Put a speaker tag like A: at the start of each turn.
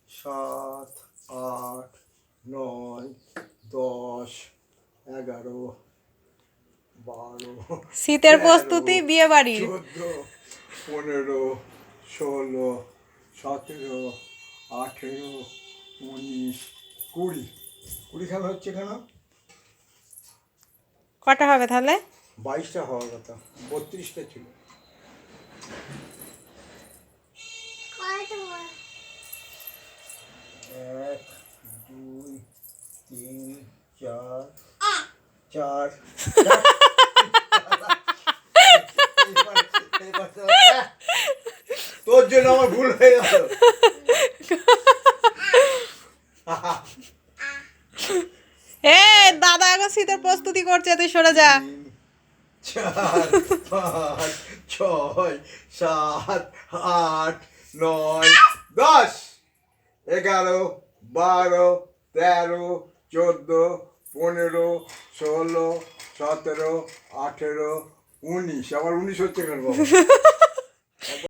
A: 7, 8, 9, 10, 11, 12,
B: শীতের
A: 13,
B: প্রস্তুতি বিয়ে বাড়ির।
A: 14, 15, 16, 17, 18, 19, 20। 20 খেলা হচ্ছে কেন?
B: কটা হবে তাহলে?
A: 22টা হওয়ার কথা, 32টা ছিল। এক, দুই, তিন, চার, চার। তোর জন্য আমার ভুল হয়ে গেল।
B: এ দাদা এখন শীতের প্রস্তুতি করছে, তুই সরে যা।
A: 4, 5, 6, 7, 8, 9, 10, 11, 12, 13, 14, 15, 16, 17, 18, 19। আবার 19 হচ্ছে কেন বাবা?